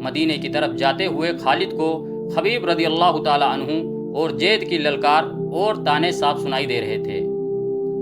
مدینے کی طرف جاتے ہوئے خالد کو خبیب رضی اللہ تعالی عنہ اور زید کی للکار اور تانے صاف سنائی دے رہے تھے۔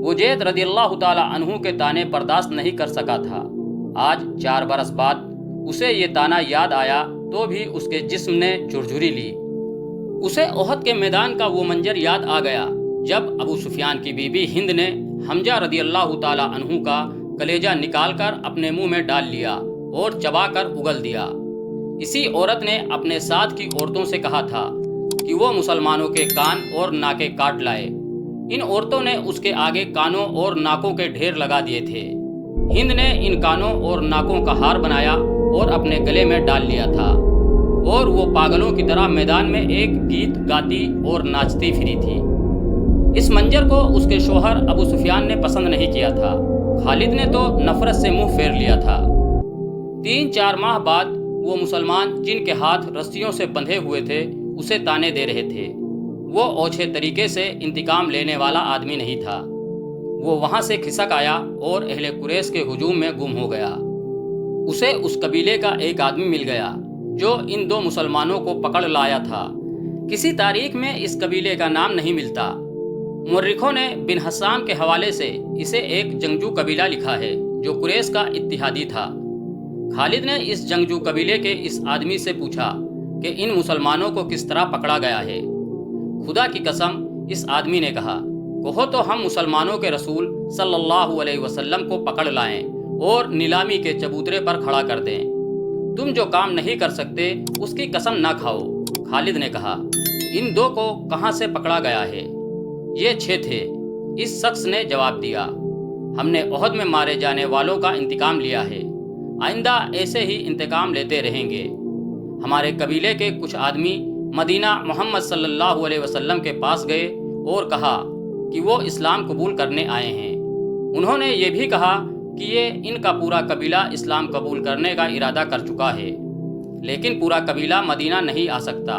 وہ زید رضی اللہ تعالی عنہ کے تانے برداشت نہیں کر سکا تھا۔ آج 4 برس بعد اسے یہ تانا یاد آیا تو بھی اس کے جسم نے جھرجھری لی۔ اسے احد کے میدان کا وہ منظر یاد آ گیا جب ابو سفیان کی بیوی ہند نے حمزہ رضی اللہ تعالی عنہ کا کلیجہ نکال کر اپنے منہ میں ڈال لیا اور چبا کر اگل دیا۔ اسی عورت نے اپنے ساتھ کی عورتوں سے کہا تھا کہ وہ مسلمانوں کے کان اور ناکیں کاٹ لائے۔ ان عورتوں نے اس کے آگے کانوں اور ناکوں کے ڈھیر لگا دیے تھے۔ ہند نے ان کانوں اور ناکوں کا ہار بنایا اور اپنے گلے میں ڈال لیا تھا اور وہ پاگلوں کی طرح میدان میں ایک گیت گاتی اور ناچتی پھری تھی۔ اس منظر کو اس کے شوہر ابو سفیان نے پسند نہیں کیا تھا۔ خالد نے تو نفرت سے منہ پھیر لیا تھا۔ 3-4 ماہ بعد وہ مسلمان جن کے ہاتھ رسیوں سے بندھے ہوئے تھے اسے تانے دے رہے تھے۔ وہ اوچھے طریقے سے انتقام لینے والا آدمی نہیں تھا۔ وہ وہاں سے کھسک آیا اور اہل قریش کے ہجوم میں گم ہو گیا۔ اسے اس قبیلے کا ایک آدمی مل گیا جو ان 2 مسلمانوں کو پکڑ لایا تھا۔ کسی تاریخ میں اس قبیلے کا نام نہیں ملتا۔ مورخوں نے بن حسام کے حوالے سے اسے ایک جنگجو قبیلہ لکھا ہے جو قریش کا اتحادی تھا۔ خالد نے اس جنگجو قبیلے کے اس آدمی سے پوچھا کہ ان مسلمانوں کو کس طرح پکڑا گیا ہے۔ خدا کی قسم، اس آدمی نے کہا، کہو تو ہم مسلمانوں کے رسول صلی اللہ علیہ وسلم کو پکڑ لائیں اور نیلامی کے چبوترے پر کھڑا کر دیں۔ تم جو کام نہیں کر سکتے اس کی قسم نہ کھاؤ۔ خالد نے کہا، ان 2 کو کہاں سے پکڑا گیا ہے؟ یہ 6 تھے۔ اس شخص نے جواب دیا، ہم نے احد میں مارے جانے والوں کا انتقام لیا ہے، آئندہ ایسے ہی انتقام لیتے رہیں گے۔ ہمارے قبیلے کے کچھ آدمی مدینہ محمد صلی اللہ علیہ وسلم کے پاس گئے اور کہا کہ وہ اسلام قبول کرنے آئے ہیں۔ انہوں نے یہ بھی کہا کہ یہ ان کا پورا قبیلہ اسلام قبول کرنے کا ارادہ کر چکا ہے، لیکن پورا قبیلہ مدینہ نہیں آ سکتا۔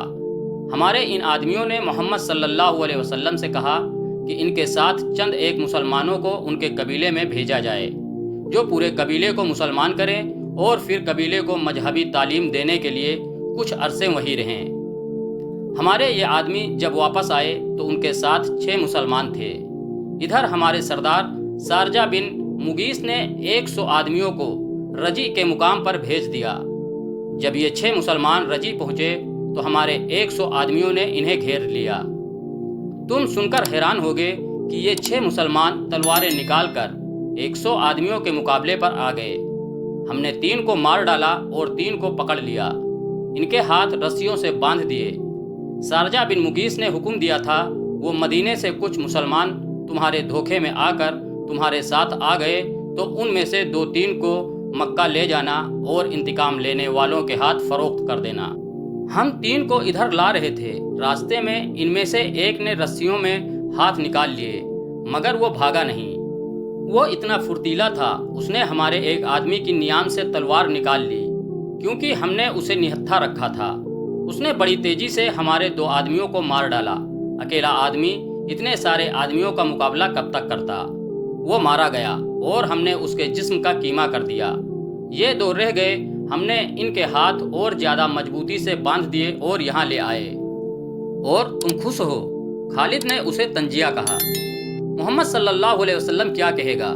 ہمارے ان آدمیوں نے محمد صلی اللہ علیہ وسلم سے کہا کہ ان کے ساتھ چند ایک مسلمانوں کو ان کے قبیلے میں بھیجا جائے جو پورے قبیلے کو مسلمان کریں اور پھر قبیلے کو مذہبی تعلیم دینے کے لیے کچھ عرصے وہیں رہیں۔ ہمارے یہ آدمی جب واپس آئے تو ان کے ساتھ 6 مسلمان تھے۔ ادھر ہمارے سردار سارجہ بن مغیث نے 100 آدمیوں کو رجی کے مقام پر بھیج دیا۔ جب یہ 6 مسلمان رجی پہنچے تو ہمارے 100 آدمیوں نے انہیں گھیر لیا۔ تم سن کر حیران ہوگے کہ یہ 6 مسلمان تلواریں نکال کر 100 آدمیوں کے مقابلے پر آ گئے۔ ہم نے 3 کو مار ڈالا اور 3 کو پکڑ لیا، ان کے ہاتھ رسیوں سے باندھ دیے۔ سارجہ بن مغیث نے حکم دیا تھا، وہ مدینے سے کچھ مسلمان تمہارے دھوکے میں آ کر تمہارے ساتھ آ گئے تو ان میں سے 2-3 کو مکہ لے جانا اور انتقام لینے والوں کے ہاتھ فروخت کر دینا۔ ہم 3 کو ادھر لا رہے تھے، راستے میں ان میں سے ایک نے رسیوں میں ہاتھ نکال لیے مگر وہ بھاگا نہیں۔ وہ اتنا پھرتیلا تھا، اس نے ہمارے ایک آدمی کی نیام سے تلوار نکال لی کیونکہ ہم نے اسے نہتھا رکھا تھا۔ اس نے بڑی تیزی سے ہمارے 2 آدمیوں کو مار ڈالا۔ اکیلا آدمی اتنے سارے آدمیوں کا مقابلہ کب تک کرتا؟ وہ مارا گیا اور ہم نے اس کے جسم کا کیما کر دیا۔ یہ 2 رہ گئے، ہم نے ان کے ہاتھ اور زیادہ مضبوطی سے باندھ دیے اور یہاں لے آئے۔ اور تم خوش ہو؟ خالد نے اسے تنجیہ کہا۔ محمد صلی اللہ علیہ وسلم کیا کہے گا؟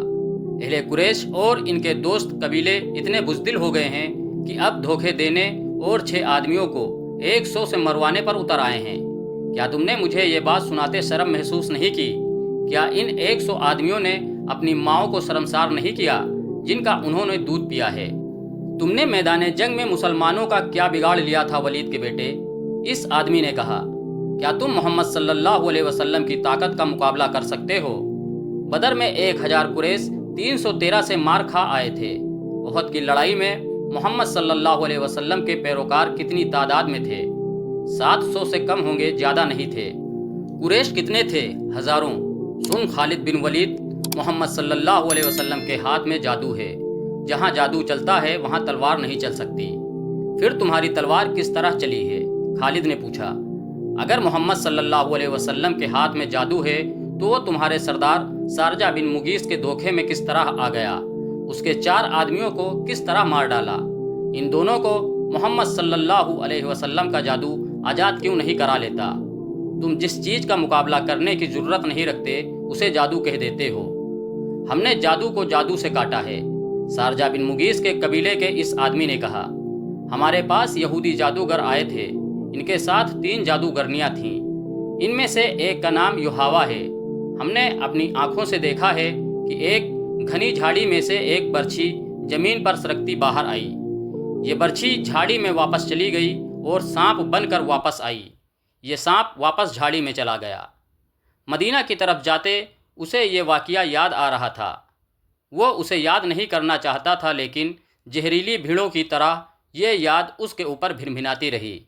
اہل قریش اور ان کے دوست قبیلے اتنے بزدل ہو گئے ہیں کہ اب دھوکے دینے اور 6 آدمیوں کو 100 سے مروانے پر اتر آئے ہیں۔ کیا تم نے مجھے یہ بات سناتے شرم محسوس نہیں کی؟ کیا ان 100 آدمیوں نے اپنی ماؤں کو شرمسار نہیں کیا جن کا انہوں نے دودھ پیا ہے؟ تم نے میدان جنگ میں مسلمانوں کا کیا بگاڑ لیا تھا ولید کے بیٹے؟ اس آدمی نے کہا، کیا تم محمد صلی اللہ علیہ وسلم کی طاقت کا مقابلہ کر سکتے ہو؟ بدر میں 1000 قریش 313 سے مار کھا آئے تھے۔ احد کی لڑائی میں محمد صلی اللہ علیہ وسلم کے پیروکار کتنی تعداد میں تھے؟ 700 سے کم ہوں گے، زیادہ نہیں تھے۔ قریش کتنے تھے؟ ہزاروں۔ سن خالد بن ولید، محمد صلی اللہ علیہ وسلم کے ہاتھ میں جادو ہے، جہاں جادو چلتا ہے وہاں تلوار نہیں چل سکتی۔ پھر تمہاری تلوار کس طرح چلی ہے؟ خالد نے پوچھا۔ اگر محمد صلی اللہ علیہ وسلم کے ہاتھ میں جادو ہے تو وہ تمہارے سردار سارجہ بن مغیث کے دھوکے میں کس طرح آ گیا؟ اس کے 4 آدمیوں کو کس طرح مار ڈالا؟ ان دونوں کو محمد صلی اللہ علیہ وسلم کا جادو ایجاد کیوں نہیں کرا لیتا؟ تم جس چیز کا مقابلہ کرنے کی ضرورت نہیں رکھتے اسے جادو کہہ دیتے ہو۔ ہم نے جادو کو جادو سے کاٹا ہے۔ سارجہ بن مغیث کے قبیلے کے اس آدمی نے کہا، ہمارے پاس یہودی جادوگر آئے تھے، ان کے ساتھ 3 جادوگرنیاں تھیں، ان میں سے ایک کا نام یوحاوا ہے۔ ہم نے اپنی آنکھوں سے دیکھا ہے کہ ایک گھنی جھاڑی میں سے ایک برچھی زمین پر سرکتی باہر آئی، یہ برچھی جھاڑی میں واپس چلی گئی اور سانپ بن کر واپس آئی، یہ سانپ واپس جھاڑی میں چلا گیا۔ مدینہ کی طرف جاتے اسے یہ واقعہ یاد آ رہا تھا، وہ اسے یاد نہیں کرنا چاہتا تھا، لیکن زہریلی بھیڑوں کی طرح یہ یاد اس کے اوپر بھنبھناتی رہی۔